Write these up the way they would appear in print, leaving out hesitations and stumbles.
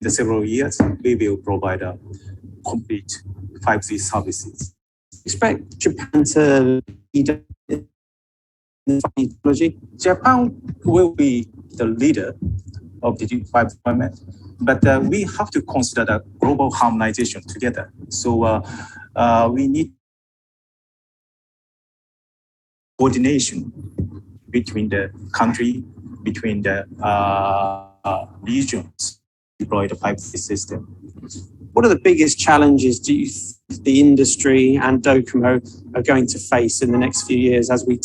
the several years, we will provide a complete 5G services. Expect Japan to lead in technology? Japan will be the leader of the 5G deployment, but we have to consider the global harmonization together. So we need coordination between the country, between the regions deploy the 5G system. What are the biggest challenges do you think the industry and DOCOMO are going to face in the next few years as we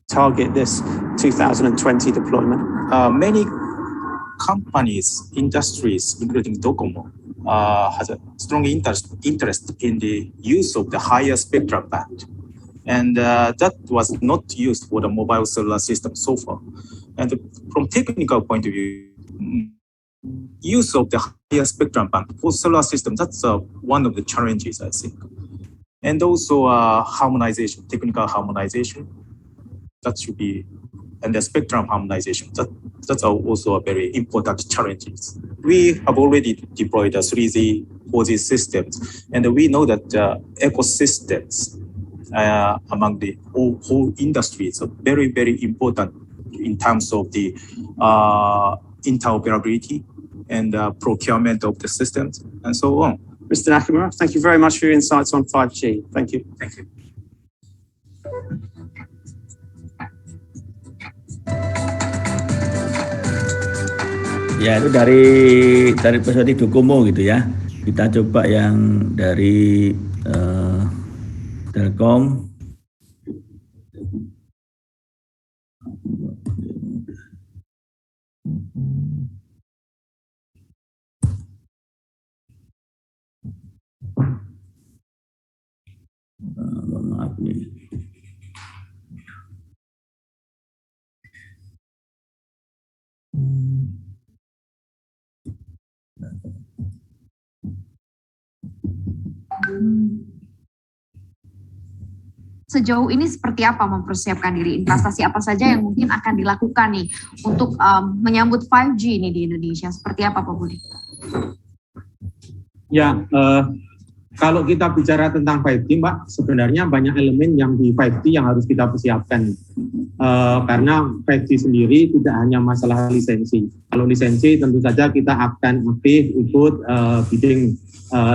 target this 2020 deployment? Many companies, industries, including DOCOMO, has a strong interest in the use of the higher spectrum band. And that was not used for the mobile cellular system so far. And from technical point of view, use of the higher spectrum band for cellular system, that's one of the challenges, I think. And also harmonization, technical harmonization, that should be, and the spectrum harmonization, that's also a very important challenges. We have already deployed the 3G, 4G systems, and we know that ecosystems among the whole industry is very, very important in terms of the interoperability and procurement of the systems and so on. Mr. Nakamura, thank you very much for your insights on 5G. Thank you. Thank you. Ya, itu dari perspektif DOCOMO gitu ya. Kita coba yang dari Telkom. Maaf nih. Sejauh ini seperti apa mempersiapkan diri? Investasi apa saja yang mungkin akan dilakukan nih untuk menyambut 5G ini di Indonesia? Seperti apa Pak Budi? Ya, kalau kita bicara tentang 5G Mbak, sebenarnya banyak elemen yang di 5G yang harus kita persiapkan. Karena 5G sendiri tidak hanya masalah lisensi. Kalau lisensi tentu saja kita akan aktif ikut bidding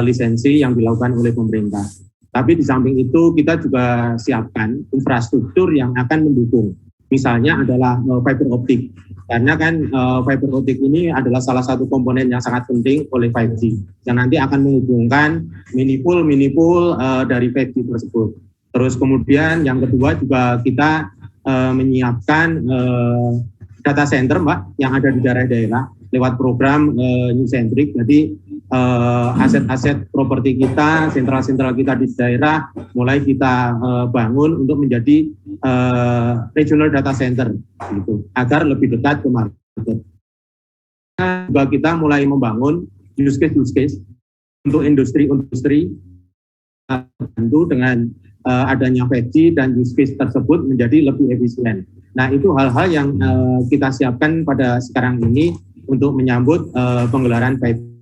lisensi yang dilakukan oleh pemerintah. Tapi di samping itu kita juga siapkan infrastruktur yang akan mendukung. Misalnya adalah fiber optik. Karena kan fiber optik ini adalah salah satu komponen yang sangat penting oleh 5G. Yang nanti akan menghubungkan mini-pool dari 5G tersebut. Terus kemudian yang kedua juga kita menyiapkan data center Mbak yang ada di daerah-daerah lewat program New Centric. Jadi aset-aset properti kita, sentral-sentral kita di daerah mulai kita bangun untuk menjadi regional data center gitu, agar lebih dekat ke market. Juga kita mulai membangun use case untuk industri tentu dengan adanya 5G dan use case tersebut menjadi lebih efisien. Nah, itu hal-hal yang kita siapkan pada sekarang ini untuk menyambut penggelaran 5G.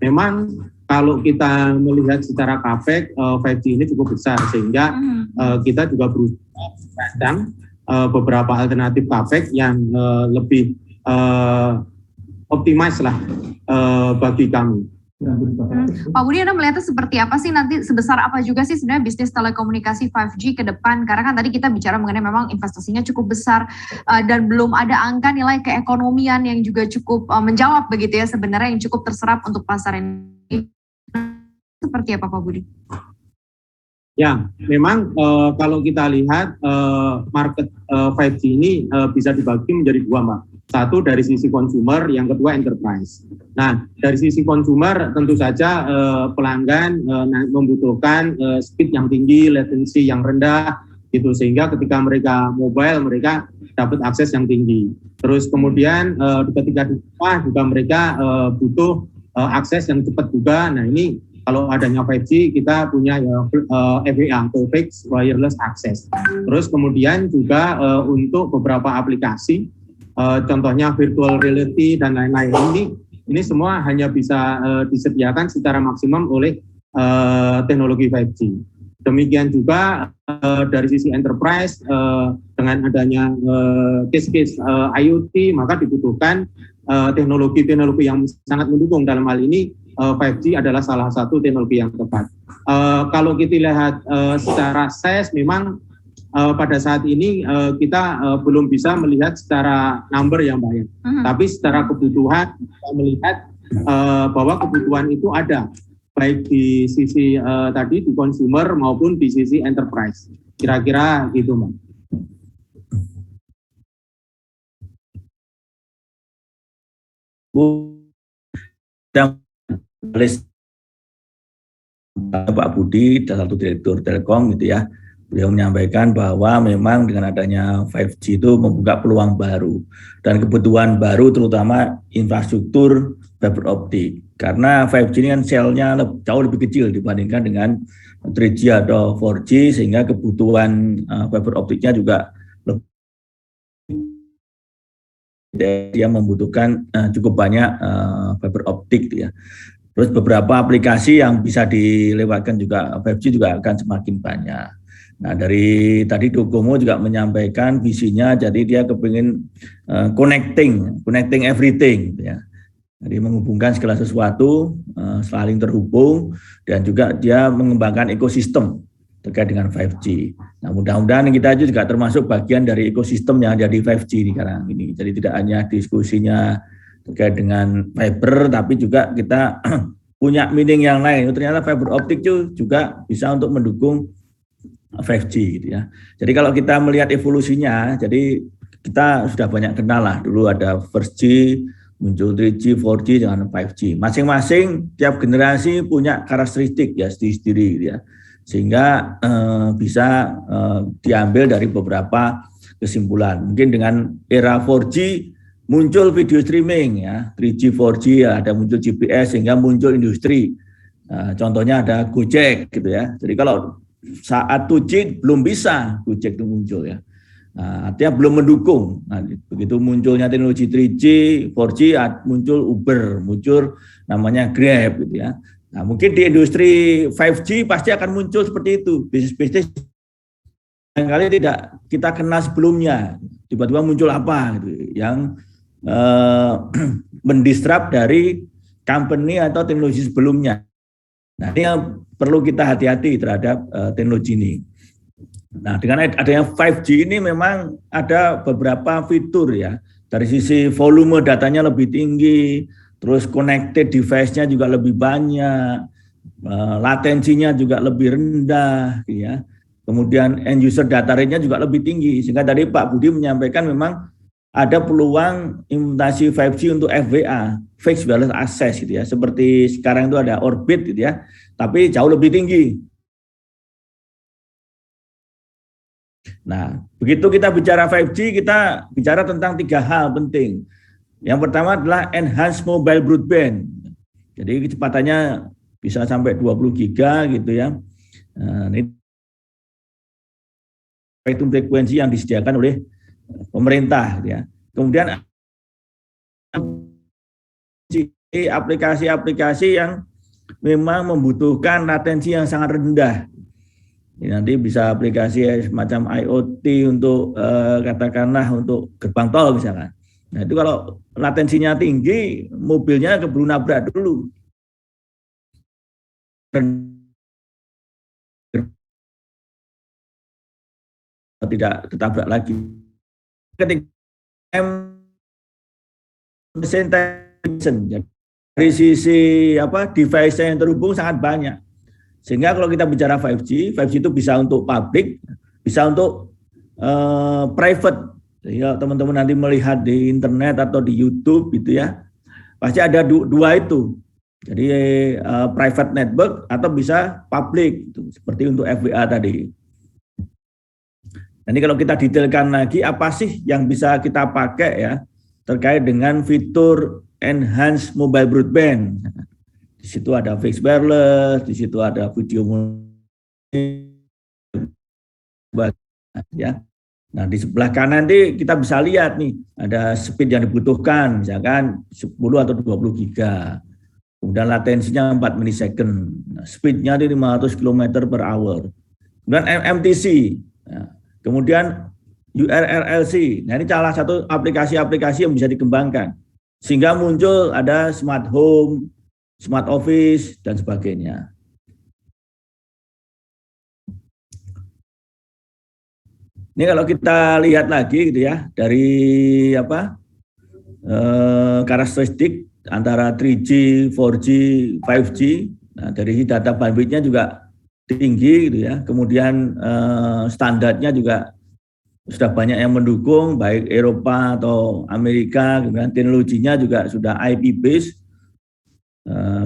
Memang kalau kita melihat secara capex 5G ini cukup besar sehingga kita juga berusaha merancang beberapa alternatif capex yang lebih optimis lah bagi kami. Pak Budi, Anda melihatnya seperti apa sih nanti, sebesar apa juga sih sebenarnya bisnis telekomunikasi 5G ke depan? Karena kan tadi kita bicara mengenai memang investasinya cukup besar dan belum ada angka nilai keekonomian yang juga cukup menjawab begitu ya sebenarnya yang cukup terserap untuk pasar ini. Seperti apa Pak Budi? Ya, memang kalau kita lihat market 5G ini bisa dibagi menjadi dua Mbak. Satu dari sisi consumer, yang kedua enterprise. Nah, dari sisi consumer tentu saja pelanggan membutuhkan speed yang tinggi, latency yang rendah, gitu sehingga ketika mereka mobile mereka dapat akses yang tinggi. Terus kemudian ketika di rumah juga mereka butuh akses yang cepat juga. Nah ini kalau adanya 5G kita punya FWA atau Fixed Wireless Access. Terus kemudian juga untuk beberapa aplikasi contohnya virtual reality dan lain-lain ini Ini semua hanya bisa disediakan secara maksimum oleh teknologi 5G. Demikian juga dari sisi enterprise dengan adanya case-case IoT, maka dibutuhkan teknologi-teknologi yang sangat mendukung. Dalam hal ini 5G adalah salah satu teknologi yang tepat. Kalau kita lihat secara size, memang pada saat ini kita belum bisa melihat secara number yang banyak. Tapi secara kebutuhan kita melihat bahwa kebutuhan itu ada, baik di sisi tadi di consumer maupun di sisi enterprise. Kira-kira gitu, Mbak. Pak Budi, salah satu direktur Telkom gitu ya, beliau menyampaikan bahwa memang dengan adanya 5G itu membuka peluang baru dan kebutuhan baru terutama infrastruktur fiber optik. Karena 5G ini kan selnya jauh lebih kecil dibandingkan dengan 3G atau 4G, sehingga kebutuhan fiber optiknya juga lebih, dia membutuhkan cukup banyak fiber optik gitu ya. Terus beberapa aplikasi yang bisa dilewatkan juga 5G juga akan semakin banyak. Nah, dari tadi Docomo juga menyampaikan visinya, jadi dia kepingin connecting everything gitu ya. Jadi menghubungkan segala sesuatu, saling terhubung, dan juga dia mengembangkan ekosistem terkait dengan 5G. Nah, mudah-mudahan kita juga termasuk bagian dari ekosistem yang ada di 5G ini sekarang ini. Jadi tidak hanya diskusinya terkait dengan fiber, tapi juga kita punya meaning yang lain. Ternyata fiber optik juga bisa untuk mendukung 5G gitu ya. Jadi kalau kita melihat evolusinya, jadi kita sudah banyak kenal lah. Dulu ada first G, muncul 3G, 4G dengan 5G. Masing-masing tiap generasi punya karakteristik ya sendiri-sendiri gitu ya. Sehingga bisa diambil dari beberapa kesimpulan. Mungkin dengan era 4G muncul video streaming ya, 3G, 4G ya, ada muncul GPS sehingga muncul industri. Contohnya ada Gojek gitu ya. Jadi kalau saat 2G belum bisa Gojek itu muncul ya. Artinya belum mendukung. Nah, begitu munculnya teknologi 3G, 4G muncul Uber, muncul namanya Grab gitu ya. Nah, mungkin di industri 5G pasti akan muncul seperti itu. Bisnis-bisnis yang kali tidak kita kenal sebelumnya. Tiba-tiba muncul apa gitu yang mendisrupt dari company atau teknologi sebelumnya. Nah, ini yang perlu kita hati-hati terhadap teknologi ini. Nah, dengan adanya 5G ini memang ada beberapa fitur ya. Dari sisi volume datanya lebih tinggi, terus connected device-nya juga lebih banyak, latensinya juga lebih rendah, ya. Kemudian end user data rate-nya juga lebih tinggi. Sehingga tadi Pak Budi menyampaikan memang ada peluang implementasi 5G untuk FWA, Fixed Wireless Access gitu ya. Seperti sekarang itu ada Orbit gitu ya, tapi jauh lebih tinggi. Nah, begitu kita bicara 5G, kita bicara tentang 3 hal penting. Yang pertama adalah Enhanced Mobile Broadband. Jadi kecepatannya bisa sampai 20 giga gitu ya. Nah, ini spektrum frekuensi yang disediakan oleh pemerintah gitu ya. Kemudian aplikasi-aplikasi yang memang membutuhkan latensi yang sangat rendah. Ini nanti bisa aplikasi semacam IoT untuk katakanlah untuk gerbang tol misalkan. Nah, itu kalau latensinya tinggi, mobilnya keburu nabrak dulu. Tidak tertabrak lagi. Ketika dari sisi device yang terhubung sangat banyak. Sehingga kalau kita bicara 5G itu bisa untuk publik, bisa untuk private. Sehingga teman-teman nanti melihat di internet atau di YouTube gitu ya, pasti ada dua itu. Jadi private network atau bisa public, gitu, seperti untuk FWA tadi. Nanti kalau kita detailkan lagi, apa sih yang bisa kita pakai ya terkait dengan fitur Enhanced Mobile Broadband. Di situ ada fixed wireless, di situ ada video ya. Nah, di sebelah kanan nanti kita bisa lihat nih, ada speed yang dibutuhkan, misalkan 10 atau 20 giga. Kemudian latensinya 4 milisecond. Nah, speednya di 500 km per hour. Kemudian MMTC. Nah, kemudian URLLC. Nah, ini salah satu aplikasi-aplikasi yang bisa dikembangkan. Sehingga muncul ada smart home, smart office, dan sebagainya. Ini kalau kita lihat lagi gitu ya, dari karakteristik antara 3G, 4G, 5G, nah dari data bandwidth-nya juga tinggi gitu ya. Kemudian standarnya juga sudah banyak yang mendukung, baik Eropa atau Amerika. Kemudian teknologinya juga sudah IP based.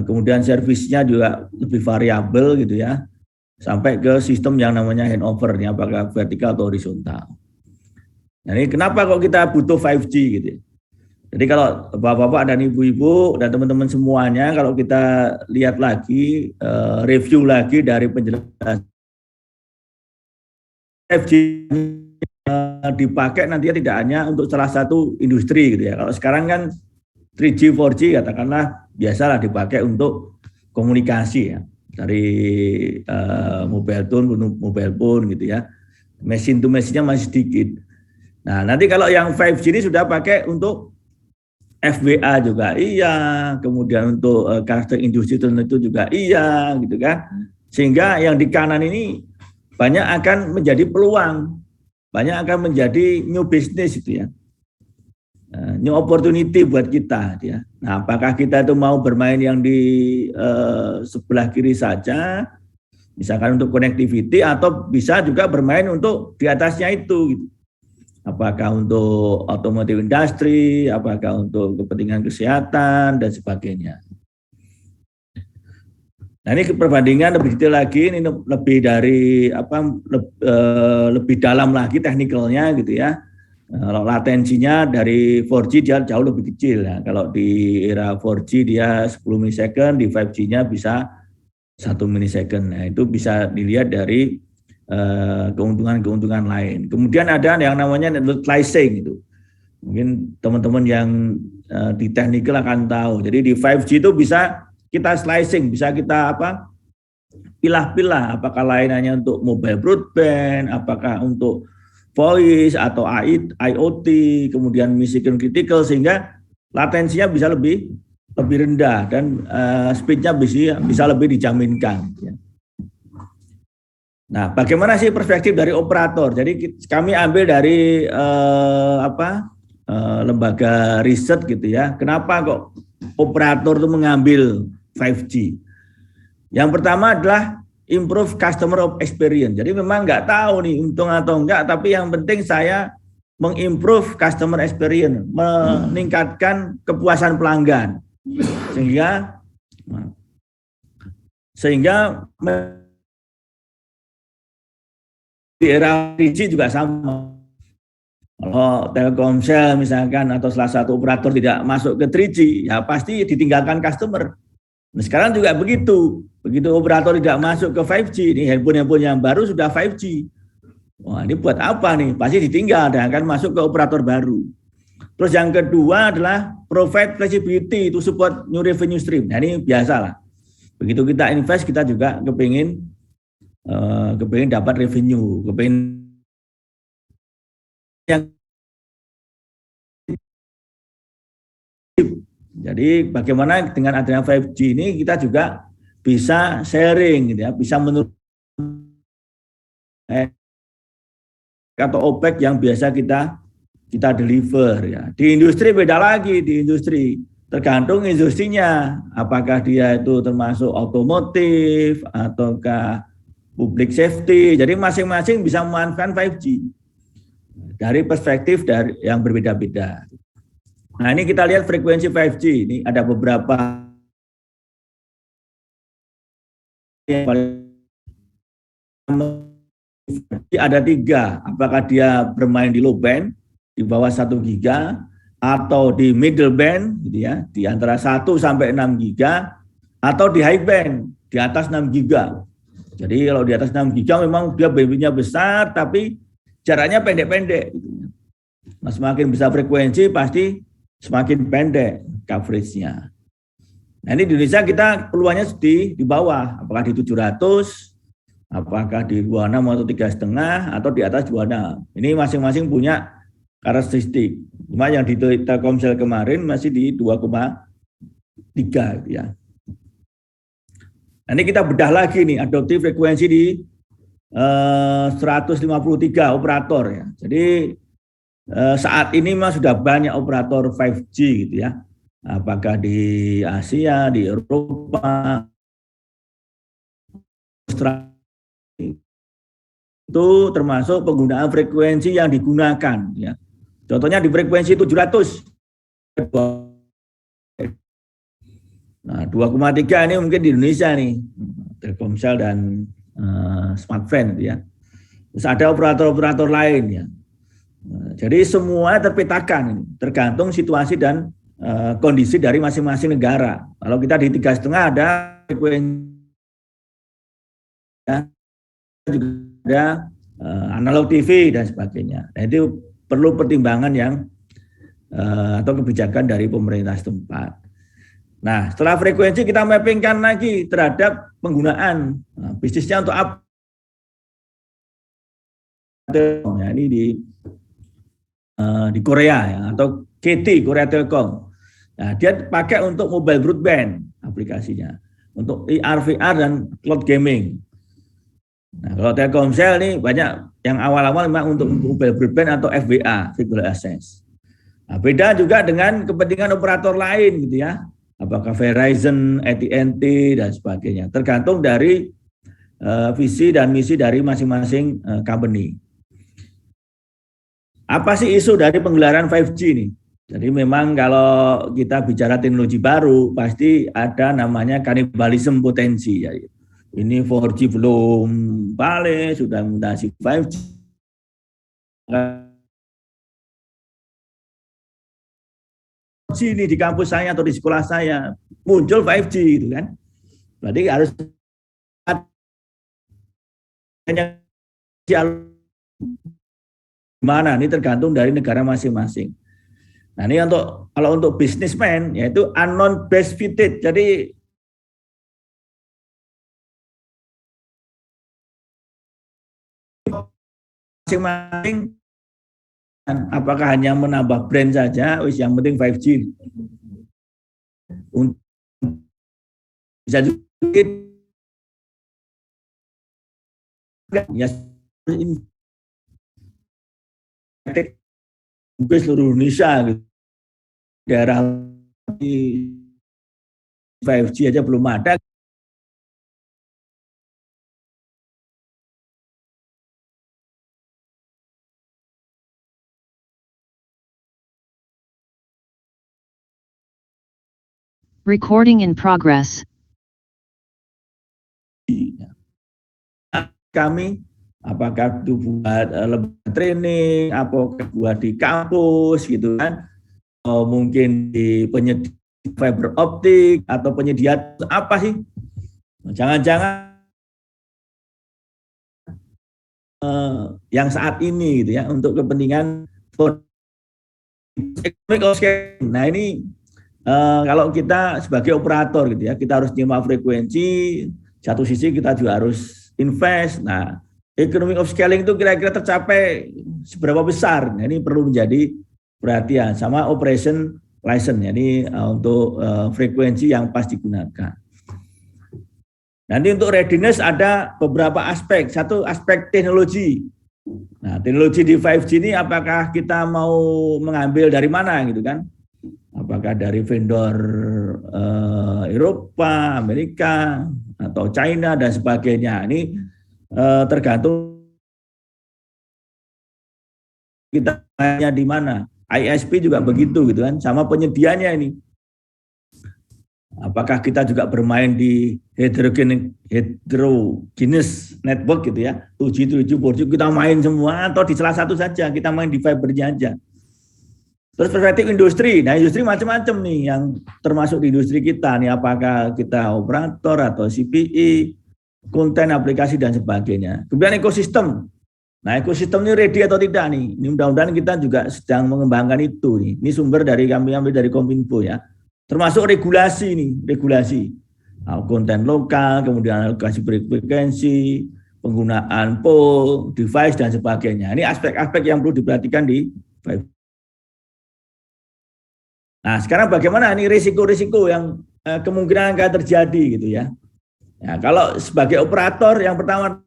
Kemudian servisnya juga lebih variabel gitu ya. Sampai ke sistem yang namanya handover, apakah vertikal atau horizontal. Nah, ini kenapa kok kita butuh 5G gitu. Jadi kalau bapak-bapak dan ibu-ibu dan teman-teman semuanya, kalau kita lihat lagi, review lagi dari penjelasan 5G dipakai nantinya tidak hanya untuk salah satu industri gitu ya. Kalau sekarang kan 3G, 4G katakanlah biasalah dipakai untuk komunikasi ya. Dari mobile phone gitu ya, mesin to mesinnya masih sedikit. Nah, nanti kalau yang 5G ini sudah pakai untuk FWA juga iya, kemudian untuk karakter industri tertentu juga iya gitu kan. Sehingga yang di kanan ini banyak akan menjadi peluang, banyak akan menjadi new business itu ya. New opportunity buat kita ya. Nah, apakah kita itu mau bermain yang di sebelah kiri saja, misalkan untuk connectivity, atau bisa juga bermain untuk di atasnya itu gitu. Apakah untuk automotive industry, apakah untuk kepentingan kesehatan dan sebagainya. Nah, ini perbandingan lebih detail lagi, ini lebih dari lebih dalam lagi teknikalnya gitu ya. Kalau latensinya dari 4G dia jauh lebih kecil ya. Kalau di era 4G dia 10 milisecond, di 5G-nya bisa 1 milisecond. Nah, itu bisa dilihat dari keuntungan-keuntungan lain. Kemudian ada yang namanya network slicing itu. Mungkin teman-teman yang di teknikal akan tahu. Jadi di 5G itu bisa kita slicing, bisa kita pilah-pilah apakah layanannya untuk mobile broadband, apakah untuk voice atau IoT, kemudian mission critical, sehingga latensinya bisa lebih rendah dan speednya bisa lebih dijaminkan. Nah, bagaimana sih perspektif dari operator? Jadi kami ambil dari lembaga riset gitu ya. Kenapa kok operator itu mengambil 5G? Yang pertama adalah improve customer experience. Jadi memang nggak tahu nih untung atau enggak, tapi yang penting saya mengimprove customer experience, meningkatkan kepuasan pelanggan, sehingga di era 3G juga sama. Kalau Telkomsel misalkan atau salah satu operator tidak masuk ke 3G, ya pasti ditinggalkan customer. Nah, sekarang juga begitu operator tidak masuk ke 5G, ini handphone yang baru sudah 5G. Wah, ini buat apa nih? Pasti ditinggal dan akan masuk ke operator baru. Terus yang kedua adalah provide flexibility to support new revenue stream. Nah, ini biasalah. Begitu kita invest, kita juga kepingin dapat revenue, kepingin yang jadi bagaimana dengan adanya 5G ini kita juga bisa sharing gitu ya, bisa menurut atau OPEX yang biasa kita deliver ya. Di industri beda lagi, di industri tergantung industrinya, apakah dia itu termasuk otomotif ataukah public safety. Jadi masing-masing bisa memanfaatkan 5G dari perspektif yang berbeda-beda. Nah, ini kita lihat frekuensi 5G. Ini ada beberapa ada 3. Apakah dia bermain di low band di bawah 1 giga atau di middle band gitu ya, di antara 1 sampai 6 giga atau di high band di atas 6 giga. Jadi kalau di atas 6 giga memang dia bandwidth-nya besar, tapi jaraknya pendek-pendek. Nah, semakin besar frekuensi pasti semakin pendek coverage-nya. Nah, ini di Indonesia kita peluangnya di bawah, apakah di 700, apakah di 26 atau 3,5 atau di atas 26. Ini masing-masing punya karakteristik. Cuma yang di Telkomsel kemarin masih di 2,3 gitu ya. Nah, ini kita bedah lagi nih, adoptif frekuensi di 153 operator ya. Jadi saat ini mas sudah banyak operator 5G gitu ya. Apakah di Asia, di Eropa, Australia, itu termasuk penggunaan frekuensi yang digunakan ya. Contohnya di frekuensi 700. Nah, 2,3 ini mungkin di Indonesia nih, Telkomsel dan Smartfren gitu ya. Terus ada operator-operator lain ya. Jadi semua terpetakan, tergantung situasi dan kondisi dari masing-masing negara. Kalau kita di 3,5 ada frekuensi ya, juga ada analog TV dan sebagainya. Nah, itu perlu pertimbangan yang atau kebijakan dari pemerintah setempat. Nah, setelah frekuensi kita mappingkan lagi terhadap penggunaan bisnisnya untuk apa? Ya, ini di Korea ya, atau KT Korea Telkom. Nah, dia pakai untuk mobile broadband aplikasinya, untuk AR, VR dan cloud gaming. Nah, kalau Telkomsel ini banyak yang awal-awal memang untuk mobile broadband atau FWA, Virtual Access. Nah, beda juga dengan kepentingan operator lain gitu ya. Apakah Verizon, AT&T dan sebagainya. Tergantung dari visi dan misi dari masing-masing company. Apa sih isu dari penggelaran 5G ini? Jadi memang kalau kita bicara teknologi baru pasti ada namanya kanibalisme potensi. Ya. Ini 4G belum balik, sudah mutasi 5G. Sini di kampus saya atau di sekolah saya muncul 5G gitu kan. Berarti harus mana ini tergantung dari negara masing-masing. Nah, ini kalau untuk bisnismen yaitu unknown best fitted. Jadi masing-masing apakah hanya menambah brand saja, yang penting 5G. Bisa juga ya mungkin seluruh Indonesia gitu. Daerah 5G aja belum ada. Recording in progress. Kami apakah itu buat lembaga training, apakah buat di kampus gitu kan, atau mungkin di penyedia fiber optik atau penyedia apa sih? Jangan-jangan yang saat ini gitu ya untuk kepentingan economic scaling. Nah ini kalau kita sebagai operator gitu ya, kita harus nyewa frekuensi, satu sisi kita juga harus invest. Nah, economic of scaling itu kira-kira tercapai seberapa besar? Nah, ini perlu menjadi perhatian sama operation license. Jadi untuk frekuensi yang pas digunakan. Nanti untuk readiness ada beberapa aspek. Satu aspek teknologi. Nah, teknologi di 5G ini apakah kita mau mengambil dari mana gitu kan? Apakah dari vendor Eropa, Amerika, atau China dan sebagainya. Ini tergantung kita hanya di mana. ISP juga begitu gitu kan, sama penyedianya ini. Apakah kita juga bermain di heterogeneous network gitu ya, 2G, 3G, 4G kita main semua atau di salah satu saja kita main di fibernya aja. Terus perspektif industri, nah industri macam-macam nih yang termasuk di industri kita nih, apakah kita operator atau CPE, konten, aplikasi dan sebagainya. Kemudian ekosistem, Nah, ekosistem ini ready atau tidak nih? Ini mudah-mudahan kita juga sedang mengembangkan itu nih. Ini sumber dari kami ambil dari Kominfo ya. Termasuk regulasi nih, regulasi. Konten lokal, kemudian alokasi frekuensi, penggunaan PO, device dan sebagainya. Ini aspek-aspek yang perlu diperhatikan di 5G. Nah, sekarang bagaimana nih risiko-risiko yang kemungkinan akan terjadi gitu ya. Ya, kalau sebagai operator yang pertama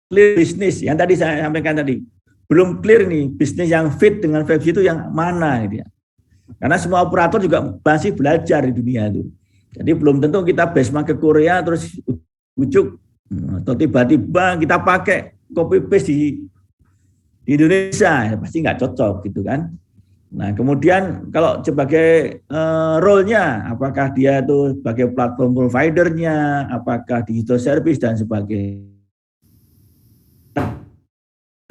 clear bisnis yang tadi saya sampaikan tadi, belum clear nih bisnis yang fit dengan 5G itu yang mana gitu ya. Karena semua operator juga masih belajar di dunia itu. Jadi belum tentu kita benchmark ke Korea terus ujuk atau tiba-tiba kita pakai copy paste di Indonesia, ya pasti nggak cocok gitu kan. Nah, kemudian kalau sebagai role-nya, apakah dia itu sebagai platform provider-nya, apakah digital service dan sebagainya.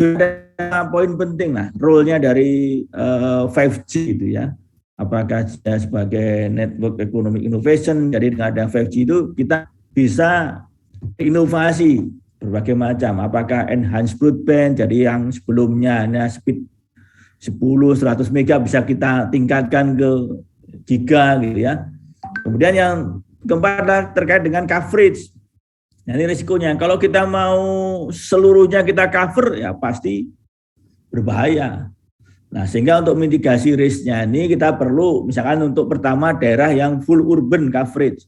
Ada poin penting lah, role-nya dari 5G itu ya. Apakah dia sebagai network economic innovation, jadi dengan ada 5G itu kita bisa inovasi berbagai macam. Apakah enhanced broadband, jadi yang sebelumnya hanya speed 10-100 mega bisa kita tingkatkan ke giga gitu ya. Kemudian yang keempat terkait dengan coverage. Nah, ini risikonya. Kalau kita mau seluruhnya kita cover ya pasti berbahaya. Nah, sehingga untuk mitigasi risknya ini kita perlu misalkan untuk pertama daerah yang full urban coverage.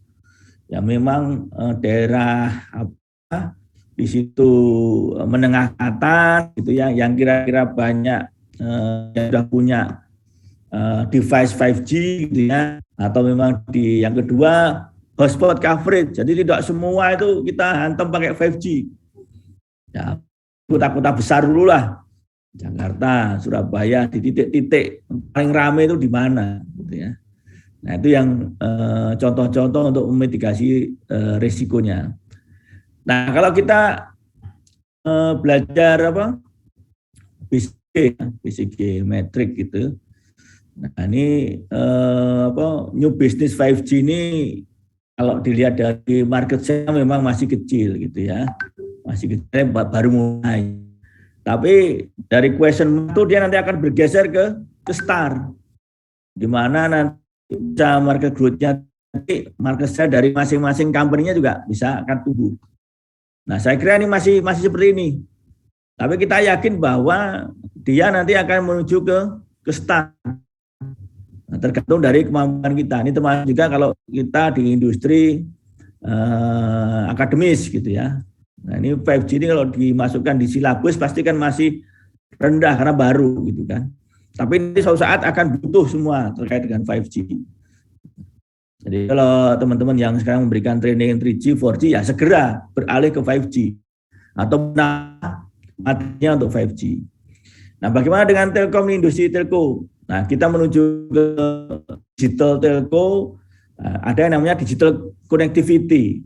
Ya memang daerah apa di situ menengah atas gitu ya yang kira-kira banyak yang sudah punya device 5G gitu ya, atau memang di yang kedua hotspot coverage, jadi tidak semua itu kita hantam pakai 5G. Ya, kota-kota besar dulu lah, Jakarta, Surabaya, di titik-titik paling ramai itu di mana gitu ya. Nah itu yang contoh-contoh untuk memitigasi risikonya. Nah kalau kita belajar apa BCG metrik gitu. Nah ini new business 5G ini kalau dilihat dari market share memang masih kecil gitu ya, masih kecil baru mulai. Tapi dari question itu dia nanti akan bergeser ke star, di mana nanti bisa market growth-nya, market share dari masing-masing company-nya juga bisa akan tumbuh. Nah saya kira ini masih seperti ini. Tapi kita yakin bahwa dia nanti akan menuju ke star. Nah, tergantung dari kemampuan kita. Ini termasuk juga kalau kita di industri akademis gitu ya. Nah ini 5G ini kalau dimasukkan di silabus pasti kan masih rendah karena baru gitu kan. Tapi ini suatu saat akan butuh semua terkait dengan 5G. Jadi kalau teman-teman yang sekarang memberikan training 3G, 4G ya segera beralih ke 5G. Atau matinya untuk 5G. Nah, bagaimana dengan telkom, industri telco? Nah, kita menuju ke digital telco, ada yang namanya digital connectivity.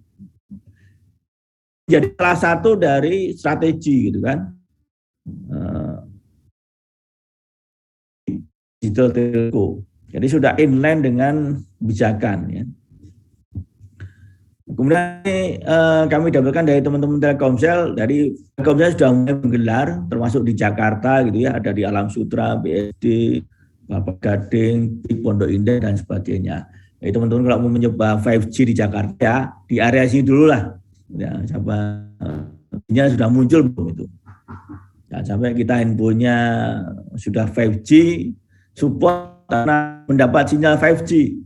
Jadi salah satu dari strategi gitu kan. Digital telco. Jadi sudah inline dengan kebijakan ya. Kemudian kami dapatkan dari teman-teman Telkomsel, dari Telkomsel sudah mulai menggelar, termasuk di Jakarta gitu ya, ada di Alam Sutra, BSD, Bapak Gading, di Pondok Indah dan sebagainya. Jadi teman-teman kalau mau mencoba 5G di Jakarta, ya, di area sini dulu lah. Ya, sudah muncul belum itu? Ya, sampai kita infonya sudah 5G, support karena mendapat sinyal 5G,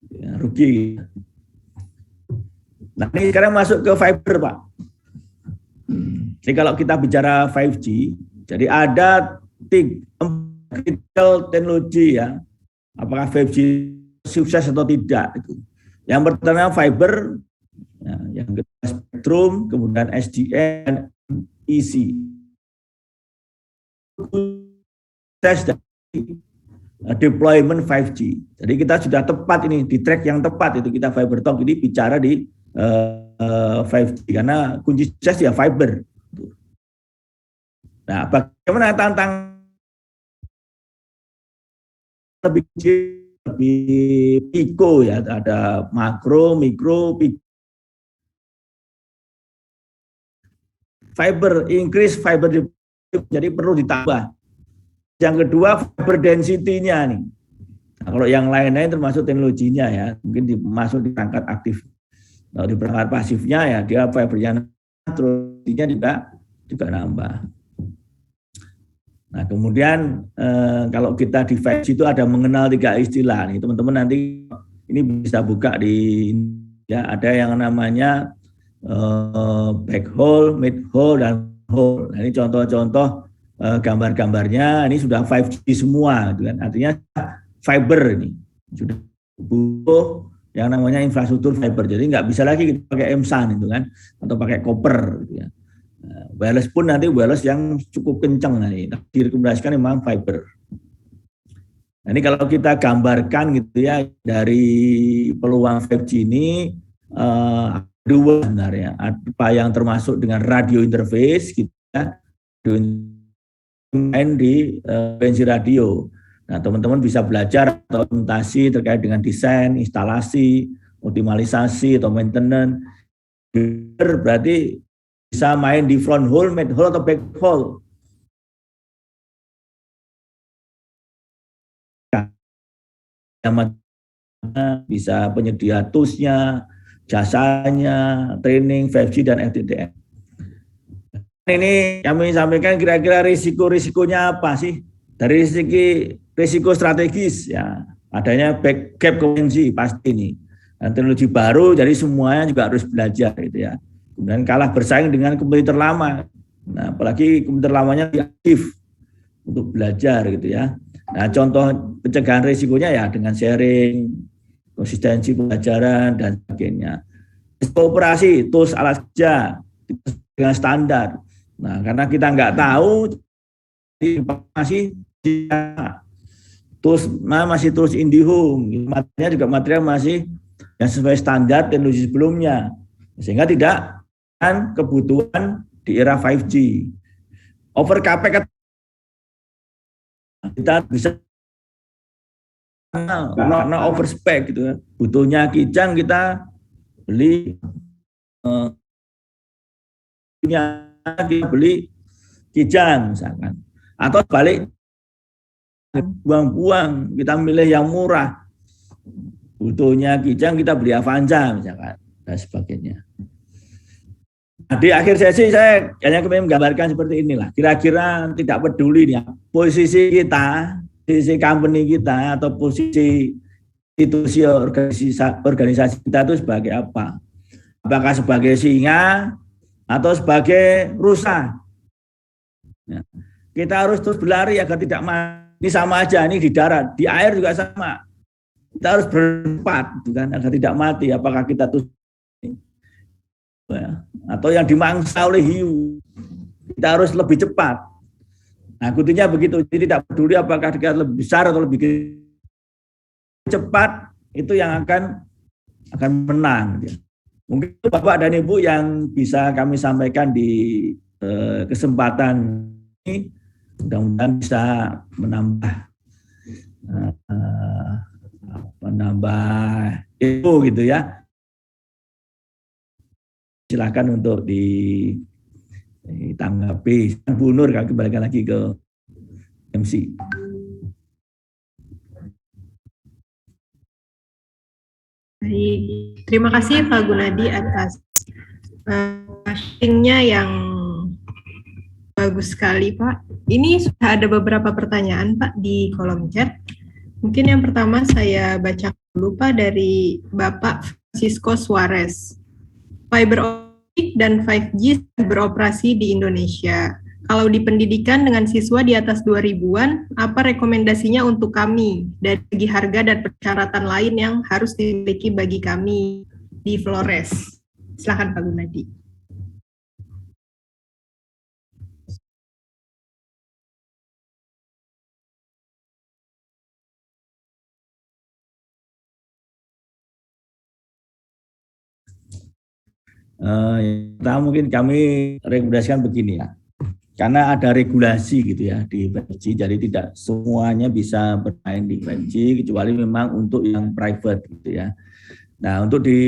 ya, rugi. Nah ini sekarang masuk ke fiber Pak. Jadi kalau kita bicara 5G, jadi ada 3 critical teknologi ya. Apakah 5G sukses atau tidak itu. Yang pertama fiber, ya, yang kedua spektrum, kemudian SDN, EC. Sukses dari deployment 5G. Jadi kita sudah tepat ini di track yang tepat itu kita Fiber Talk ini bicara di 5G karena kunci sukses ya fiber. Nah, bagaimana tantang lebih piko ya, ada makro, mikro, piko. fiber, increase fiber, jadi perlu ditambah. Yang kedua fiber density-nya nih. Nah, kalau yang lain-lain termasuk teknologinya ya, mungkin masuk di perangkat aktif. Kalau di perangkat pasifnya ya dia fibernya terus juga nambah. Nah kemudian kalau kita di 5G itu ada mengenal 3 istilah nih teman-teman, nanti ini bisa buka di ya, ada yang namanya backhaul, midhaul, dan hole. Nah, ini contoh-contoh gambar-gambarnya, ini sudah 5G semua, gitu kan? Artinya fiber ini sudah butuh yang namanya infrastruktur fiber. Jadi nggak bisa lagi kita pakai MSAN itu kan, atau pakai copper. Gitu ya. Wireless pun nanti wireless yang cukup kencang nanti direkomendasikan memang fiber. Nah, ini kalau kita gambarkan gitu ya dari peluang 5G ini dua sebenarnya, apa yang termasuk dengan radio interface gitu ya, main di frekuensi radio. Nah, teman-teman bisa belajar atau implementasi terkait dengan desain, instalasi, optimalisasi atau maintenance. Berarti bisa main di front hole, mid hole atau back hole. Bisa penyedia tools-nya, jasanya, training, 5G dan FTTX. Ini kami sampaikan kira-kira risiko-risikonya apa sih? Dari segi risiko strategis ya, adanya back gap kompetensi pasti ini. Dan teknologi baru jadi semuanya juga harus belajar gitu ya. Kemudian kalah bersaing dengan komputer lama. Nah, apalagi komputer lamanya aktif untuk belajar gitu ya. Nah, contoh pencegahan risikonya ya dengan sharing, konsistensi pembelajaran dan sebagainya. Kooperasi, tools alat kerja dengan standar. Nah, karena kita nggak tahu masih tools masih tools IndiHome, materialnya juga material masih yang sesuai standar teknologi sebelumnya, sehingga tidak kan kebutuhan di era 5G. Over capek kita bisa karena overspec gitu ya. Butuhnya kijang kita beli kita beli kijang misalkan. Atau balik buang-buang, kita milih yang murah. Butuhnya kijang kita beli Avanza misalkan dan sebagainya. Nah, di akhir sesi saya hanya ingin menggambarkan seperti inilah. Kira-kira tidak peduli nih posisi kita, posisi company kita atau posisi institusi organisasi kita itu sebagai apa? Apakah sebagai singa atau sebagai rusa? Ya. Kita harus terus berlari agar tidak mati. Ini sama aja, ini di darat, di air juga sama. Kita harus berempat, kan, agar tidak mati. Apakah kita terus atau yang dimangsa oleh hiu, kita harus lebih cepat. Nah, kuncinya begitu. Jadi tidak peduli apakah kita lebih besar atau lebih cepat, itu yang akan menang. Mungkin Bapak dan Ibu yang bisa kami sampaikan di kesempatan ini, mudah-mudahan bisa menambah ilmu gitu ya. Silakan untuk ditanggapi. Bu Nur, kami kembalikan lagi ke MC. Baik, terima kasih Pak Gunadi atas sharingnya yang bagus sekali Pak. Ini sudah ada beberapa pertanyaan Pak di kolom chat. Mungkin yang pertama saya baca dulu Pak dari Bapak Francisco Suarez. Fiber optik dan 5G beroperasi di Indonesia. Kalau di pendidikan dengan siswa di atas 2000-an, apa rekomendasinya untuk kami dari segi harga dan persyaratan lain yang harus dimiliki bagi kami di Flores? Silakan Pak Gunadi. Mungkin kami rekomendasikan begini ya, karena ada regulasi gitu ya di 5G, jadi tidak semuanya bisa bermain di 5G kecuali memang untuk yang private gitu ya. Nah, untuk di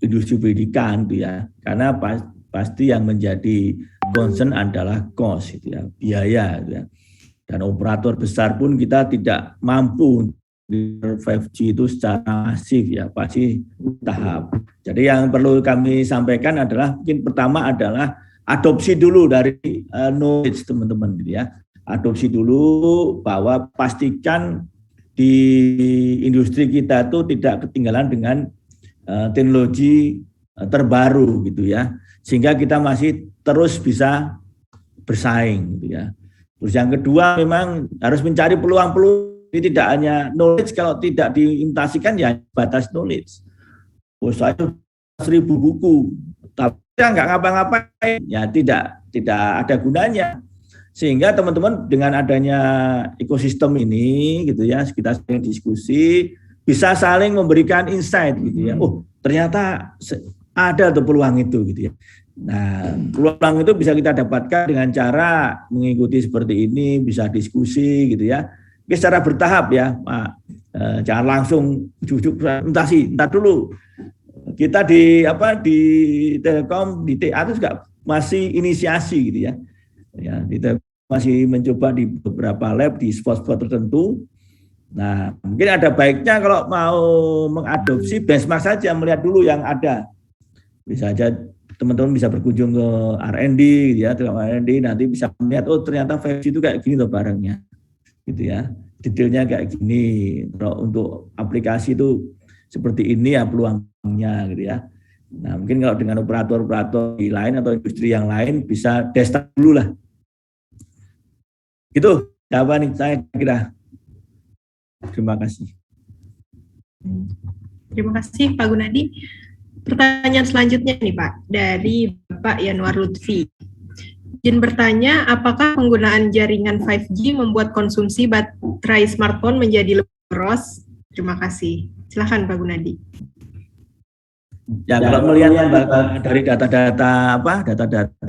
industri pendidikan itu ya, karena pasti yang menjadi concern adalah cost itu ya, biaya gitu ya. Dan operator besar pun kita tidak mampu 5G itu secara masif ya, pasti tahap. Jadi yang perlu kami sampaikan adalah mungkin pertama adalah adopsi dulu dari knowledge teman-teman gitu ya. Adopsi dulu bahwa pastikan di industri kita itu tidak ketinggalan dengan teknologi terbaru gitu ya, sehingga kita masih terus bisa bersaing gitu ya. Terus yang kedua memang harus mencari peluang-peluang, ini tidak hanya knowledge, kalau tidak diimplementasikan ya batas knowledge. Oh, saya 1000 buku tapi nggak ngapa-ngapain ya, tidak ada gunanya. Sehingga teman-teman dengan adanya ekosistem ini gitu ya, kita sering diskusi, bisa saling memberikan insight gitu ya. Oh, ternyata ada tuh peluang itu gitu ya. Nah, peluang itu bisa kita dapatkan dengan cara mengikuti seperti ini, bisa diskusi gitu ya. Oke, secara bertahap ya, Pak. Jangan langsung jujuk presentasi. Entar dulu. Kita di Telkom, di TA itu juga masih inisiasi gitu ya. Ya, kita masih mencoba di beberapa lab di spot-spot tertentu. Nah, mungkin ada baiknya kalau mau mengadopsi benchmark saja, melihat dulu yang ada. Bisa aja teman-teman bisa berkunjung ke R&D gitu ya, R&D nanti bisa melihat oh ternyata 5G itu kayak gini loh barangnya. Gitu ya. Detailnya kayak gini. Kalau untuk aplikasi itu seperti ini ya peluangnya gitu ya. Nah, mungkin kalau dengan operator-operator lain atau industri yang lain bisa test dulu lah. Gitu jawaban saya kira. Terima kasih. Terima kasih Pak Gunadi. Pertanyaan selanjutnya nih Pak, dari Bapak Yanwar Lutfi. Izin bertanya, apakah penggunaan jaringan 5G membuat konsumsi baterai smartphone menjadi lebih boros? Terima kasih. Silakan Pak Gunadi. Ya, kalau melihat dari data-data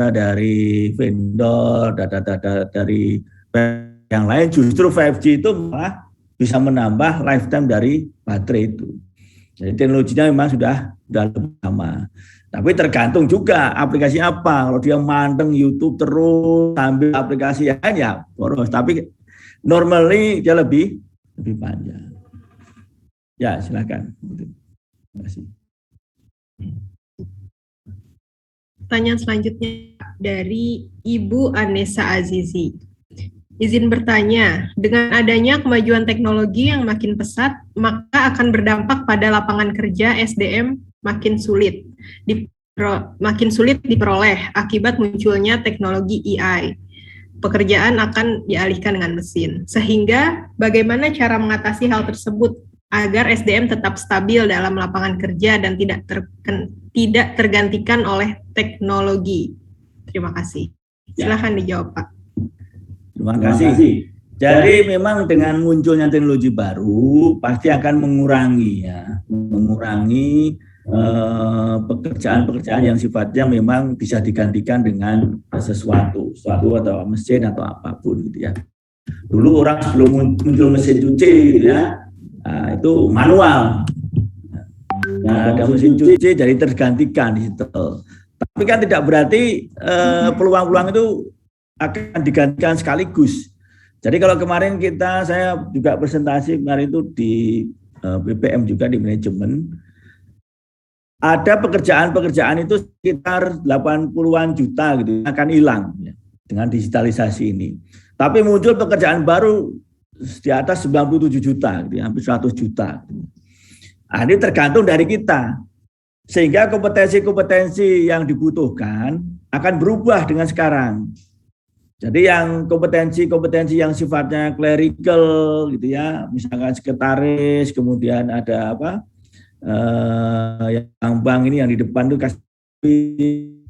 dari vendor, data-data dari yang lain, justru 5G itu malah bisa menambah lifetime dari baterai itu. Jadi teknologinya memang sudah lebih lama. Tapi tergantung juga aplikasi apa. Kalau dia manteng YouTube terus sambil aplikasi yang lain ya boros. Tapi normally dia lebih panjang. Ya silakan. Terima kasih. Pertanyaan selanjutnya dari Ibu Anessa Azizi. Izin bertanya, dengan adanya kemajuan teknologi yang makin pesat, maka akan berdampak pada lapangan kerja SDM makin sulit diperoleh akibat munculnya teknologi AI. Pekerjaan akan dialihkan dengan mesin. Sehingga bagaimana cara mengatasi hal tersebut agar SDM tetap stabil dalam lapangan kerja dan tidak tergantikan oleh teknologi? Terima kasih. Silakan dijawab, Pak. Terima kasih. Jadi memang dengan munculnya teknologi baru pasti akan mengurangi pekerjaan-pekerjaan yang sifatnya memang bisa digantikan dengan sesuatu atau mesin atau apapun gitu ya. Dulu orang sebelum muncul mesin cuci gitu ya, nah, itu manual. Nah, ada mesin cuci jadi tergantikan di situ. Tapi kan tidak berarti peluang-peluang itu akan digantikan sekaligus. Jadi kalau kemarin saya juga presentasi kemarin itu di BPM juga di manajemen, ada pekerjaan-pekerjaan itu sekitar 80-an juta gitu akan hilang ya, dengan digitalisasi ini. Tapi muncul pekerjaan baru di atas 97 juta, gitu, hampir 100 juta. Nah, ini tergantung dari kita. Sehingga kompetensi-kompetensi yang dibutuhkan akan berubah dengan sekarang. Jadi yang kompetensi yang sifatnya clerical gitu ya, misalkan sekretaris, kemudian ada yang bank ini yang di depan itu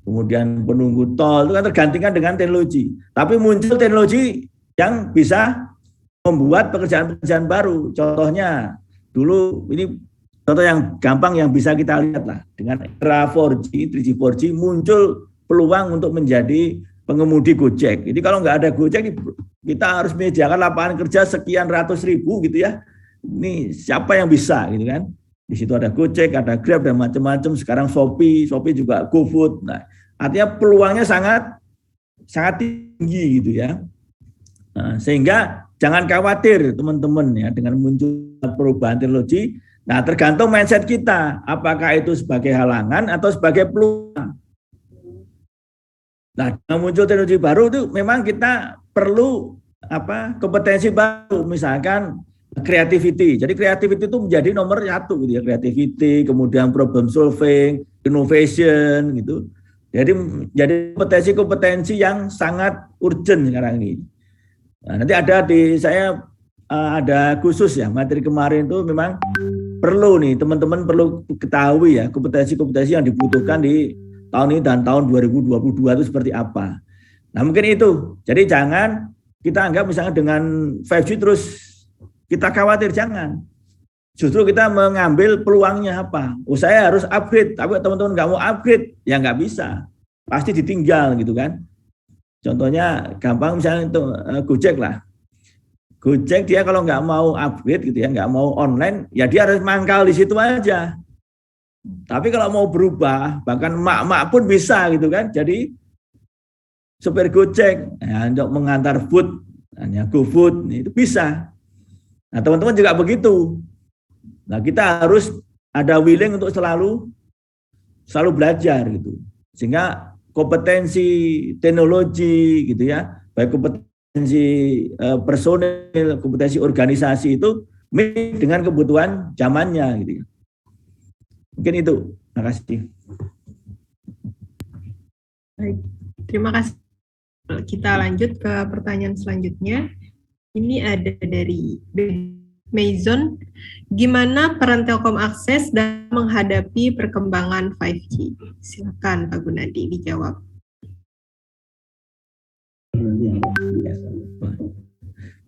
kemudian penunggu tol itu kan tergantikan dengan teknologi. Tapi muncul teknologi yang bisa membuat pekerjaan-pekerjaan baru. Contohnya dulu ini contoh yang gampang yang bisa kita lihat lah, dengan era 4G, 3G, 4G muncul peluang untuk menjadi pengemudi Gojek. Jadi kalau nggak ada Gojek, kita harus menyediakan lapangan kerja sekian ratus ribu gitu ya. Ini siapa yang bisa gitu kan? Di situ ada Gojek, ada Grab dan macam-macam. Sekarang Shopee juga GoFood. Nah, artinya peluangnya sangat tinggi gitu ya. Nah, sehingga jangan khawatir teman-teman ya dengan muncul perubahan teknologi. Nah, tergantung mindset kita, apakah itu sebagai halangan atau sebagai peluang. Nah, dengan muncul teknologi baru itu memang kita perlu kompetensi baru, misalkan creativity. Jadi creativity itu menjadi nomor 1 gitu ya, creativity, kemudian problem solving, innovation gitu. Jadi kompetensi yang sangat urgent sekarang ini. Nah, nanti ada ada khusus ya, materi kemarin itu memang perlu nih teman-teman perlu ketahui ya kompetensi-kompetensi yang dibutuhkan di tahun ini dan tahun 2022 itu seperti apa. Nah mungkin itu, jadi jangan kita anggap misalnya dengan 5G terus kita khawatir, jangan. Justru kita mengambil peluangnya apa. Saya harus upgrade, tapi teman-teman nggak mau upgrade, ya nggak bisa. Pasti ditinggal gitu kan. Contohnya gampang misalnya itu Gojek lah. Gojek dia kalau nggak mau upgrade gitu ya, nggak mau online, ya dia harus mangkal di situ aja. Tapi kalau mau berubah, bahkan emak-emak pun bisa gitu kan. Jadi supir Gojek ya, untuk mengantar food, hanya GoFood itu bisa. Nah teman-teman juga begitu. Nah kita harus ada willing untuk selalu belajar gitu. Sehingga kompetensi teknologi gitu ya, baik kompetensi personil, kompetensi organisasi itu dengan kebutuhan zamannya gitu. Mungkin itu. Terima kasih. Baik, terima kasih. Kita lanjut ke pertanyaan selanjutnya. Ini ada dari Maison. Gimana peran Telkom Akses dalam menghadapi perkembangan 5G? Silakan Pak Gunadi dijawab.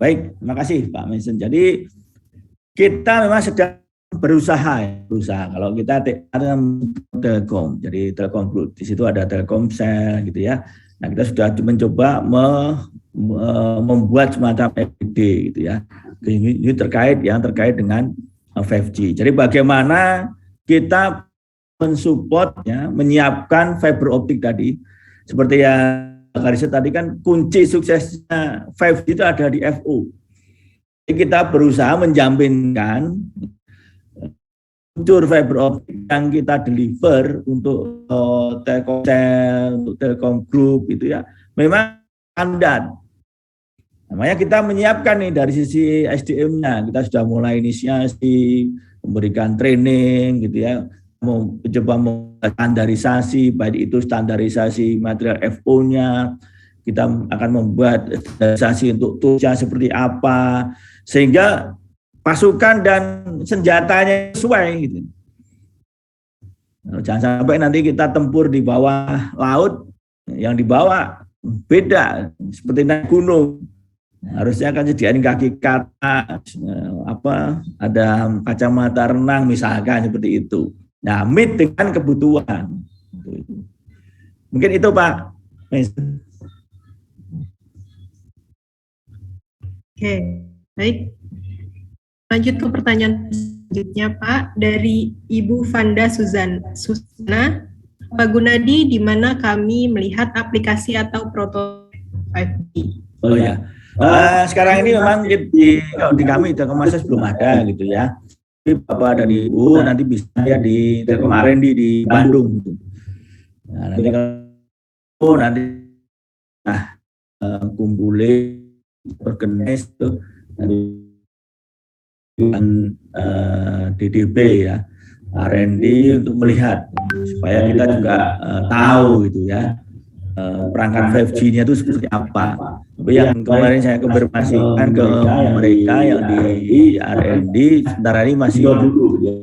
Baik, terima kasih Pak Mason. Jadi kita memang sedang berusaha. Kalau kita Telkom, jadi Telkom Group, di situ ada Telkomsel gitu ya. Nah kita sudah mencoba membuat semacam EPD gitu ya. Ini terkait dengan 5G. Jadi bagaimana kita mensupport ya, menyiapkan fiber optik tadi, seperti yang Karisa tadi kan kunci suksesnya 5G itu ada di FO. Jadi kita berusaha menjaminkan fitur fiber optik yang kita deliver untuk Telkomsel, untuk Telkom Group itu ya, memang standar. Namanya kita menyiapkan nih dari sisi SDM-nya, kita sudah mulai inisiasi, memberikan training gitu ya, mencoba standarisasi, baik itu standarisasi material FO-nya, kita akan membuat standarisasi untuk toolsnya seperti apa, sehingga pasukan dan senjatanya sesuai gitu. Jangan sampai nanti kita tempur di bawah laut, yang di bawah beda, seperti naik gunung. Harusnya kan sediain kaki kata, ada kacamata renang misalkan seperti itu. Nah, meet dengan kebutuhan. Mungkin itu Pak. Oke, baik. Lanjut ke pertanyaan selanjutnya Pak, dari Ibu Vanda Susana. Pak Gunadi, di mana kami melihat aplikasi atau prototipe 5G? Oh ya, sekarang ini memang di kami Telkom Akses belum ada gitu ya. Bapak dan Ibu nanti bisa lihat di Telkom R&D di Bandung. Gitu. Nah, nanti kumpulin organize tuh dengan DDB ya, R&D untuk melihat supaya kita juga tahu gitu ya perangkat 5G-nya itu seperti apa. Tapi yang kemarin saya konfirmasikan ke mereka yang di R&D sementara ini masih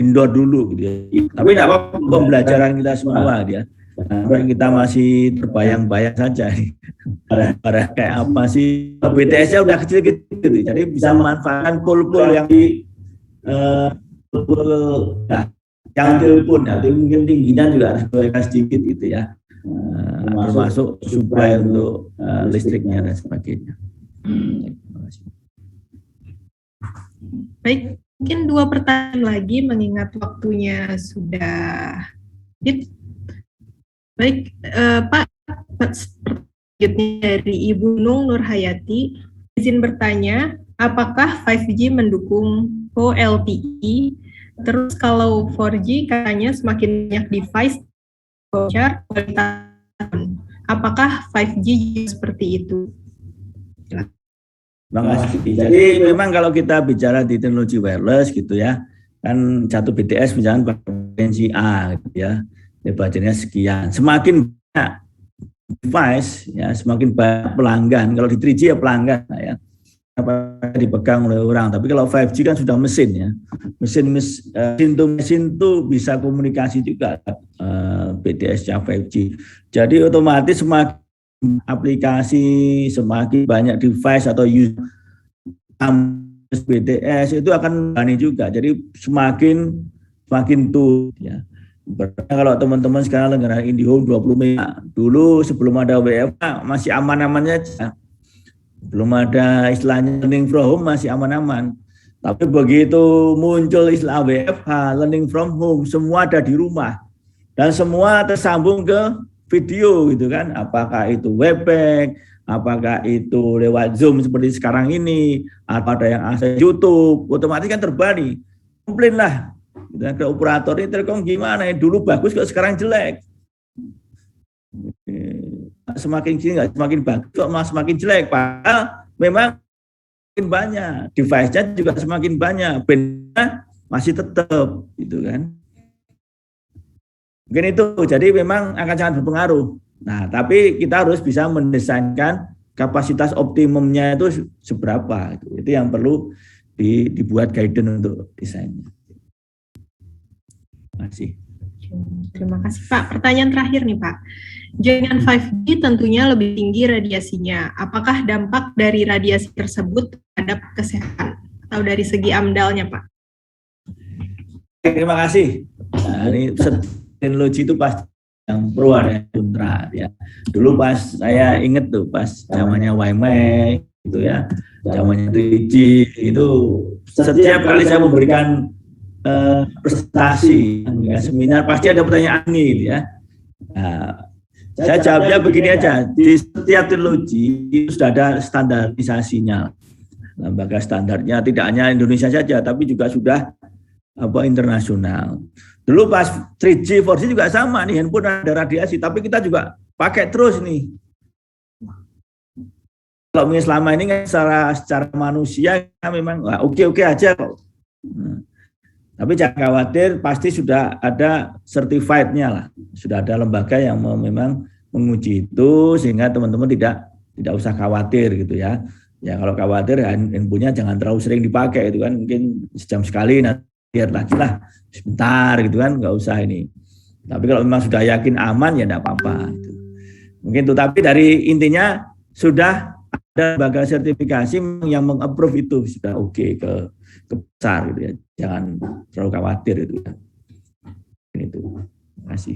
indoor dulu gitu ya. Tapi tidak apa-apa pembelajaran kita semua dia. Sampai kita masih terbayang-bayang saja pada kayak apa sih. BTS-nya udah kecil-kecil gitu. Jadi bisa memanfaatkan pool-pool yang di yang telepon ya, mungkin tingginya juga harus disesuaikan sedikit gitu ya. Termasuk supply untuk listriknya dan sebagainya. Baik, Mungkin 2 pertanyaan lagi mengingat waktunya sudah habis. Baik, Pak, selanjutnya dari Ibu Nung Nurhayati, izin bertanya, apakah 5G mendukung OLTE? Terus kalau 4G katanya semakin banyak device bocor, kualitas, apakah 5G juga seperti itu? Terima kasih. Jadi memang kalau kita bicara di teknologi wireless gitu ya, kan satu BTS misalnya frekuensi A gitu ya, budgetnya sekian. Semakin banyak device ya, semakin banyak pelanggan. Kalau di 3G ya pelanggan ya, apa dipegang oleh orang. Tapi kalau 5G kan sudah mesin ya, mesin tuh bisa komunikasi juga BTS-nya 5G. Jadi otomatis semakin aplikasi, semakin banyak device atau user BTS itu akan berani juga. Jadi semakin tuh ya. Kalau teman-teman sekarang langganan IndiHome 20 mega, dulu sebelum ada WFH masih aman-amannya aja. Belum ada istilahnya learning from home masih aman-aman. Tapi begitu muncul istilah WFH, learning from home, semua ada di rumah. Dan semua tersambung ke video gitu kan, apakah itu Webex, apakah itu lewat Zoom seperti sekarang ini, atau ada yang akses YouTube, otomatis kan terbani. Komplain lah, dan ke operator ini Telkom gimana ya, dulu bagus kok sekarang jelek. Semakin sini nggak semakin bagus kok malah semakin jelek, padahal memang semakin banyak, device-nya juga semakin banyak, bandnya masih tetap gitu kan. Mungkin itu, jadi memang akan sangat berpengaruh. Nah, tapi kita harus bisa mendesainkan kapasitas optimumnya itu seberapa. Itu yang perlu dibuat guidance untuk desainnya. Terima kasih. Terima kasih Pak. Pertanyaan terakhir nih Pak. Jaringan 5G tentunya lebih tinggi radiasinya. Apakah dampak dari radiasi tersebut terhadap kesehatan atau dari segi AMDAL-nya Pak? Terima kasih. Nah, ini teknologi itu pasti yang pro ada kontra ya. Dulu pas saya inget tuh pas zamannya WiMAX gitu ya, zamannya 3G itu setiap kali saya memberikan presentasi ya, seminar pasti ada pertanyaan ini gitu ya. Nah, saya jawabnya begini aja, di setiap teknologi itu sudah ada standarisasinya. Lembaga standarnya tidak hanya Indonesia saja tapi juga sudah internasional. Dulu pas 3G, 4G juga sama nih, handphone ada radiasi, tapi kita juga pakai terus nih. Kalau selama ini kan secara manusia memang oke-oke aja kok. Tapi jangan khawatir, pasti sudah ada certified-nya lah. Sudah ada lembaga yang memang menguji itu sehingga teman-teman tidak usah khawatir gitu ya. Ya kalau khawatir handphonenya jangan terlalu sering dipakai itu kan, mungkin sejam sekali nanti lihat lagi lah sebentar gitu kan, nggak usah ini. Tapi kalau memang sudah yakin aman ya enggak apa-apa gitu. Mungkin itu, tapi dari intinya sudah ada lembaga sertifikasi yang meng-approve itu sudah oke ke besar gitu ya. Jangan terlalu khawatir itu ya. Itu. Terima kasih.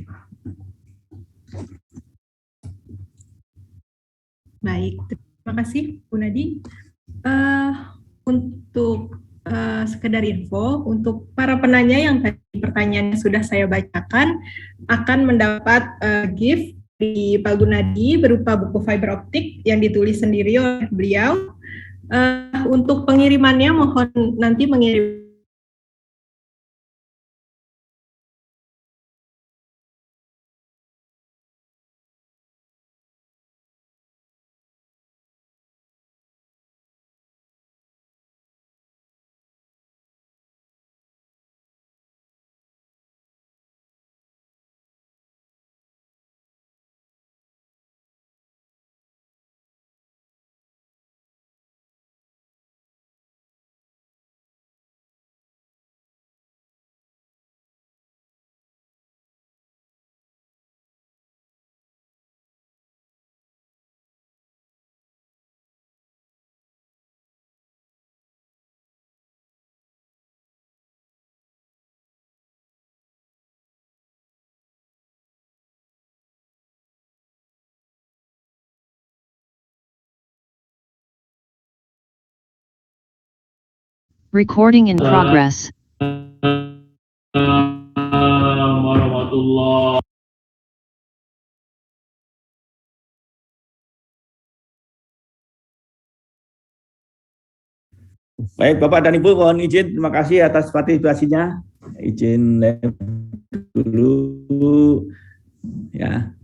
Baik, terima kasih Bu Nadi. Untuk sekedar info, untuk para penanya yang tadi pertanyaannya sudah saya bacakan, akan mendapat gift di Pak Gunadi berupa buku fiber optik yang ditulis sendiri oleh beliau. Untuk pengirimannya mohon nanti mengirim Recording in progress. Warahmatullah. Baik, Bapak dan Ibu, mohon izin, terima kasih atas partisipasinya. Izin dulu, ya.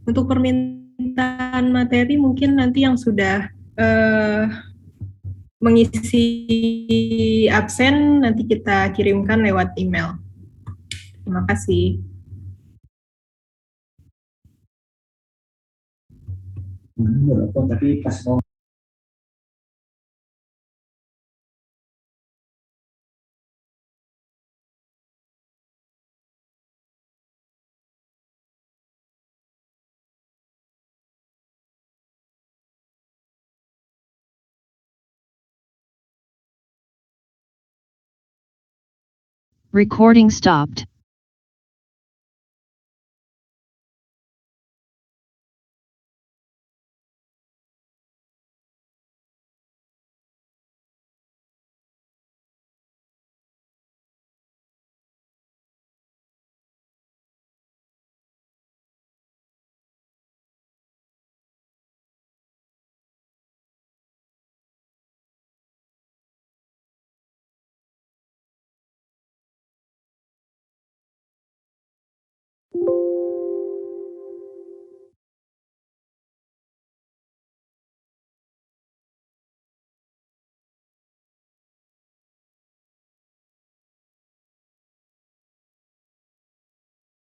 Untuk permintaan materi mungkin nanti yang sudah mengisi absen nanti kita kirimkan lewat email. Terima kasih. Tapi pas mau Recording stopped.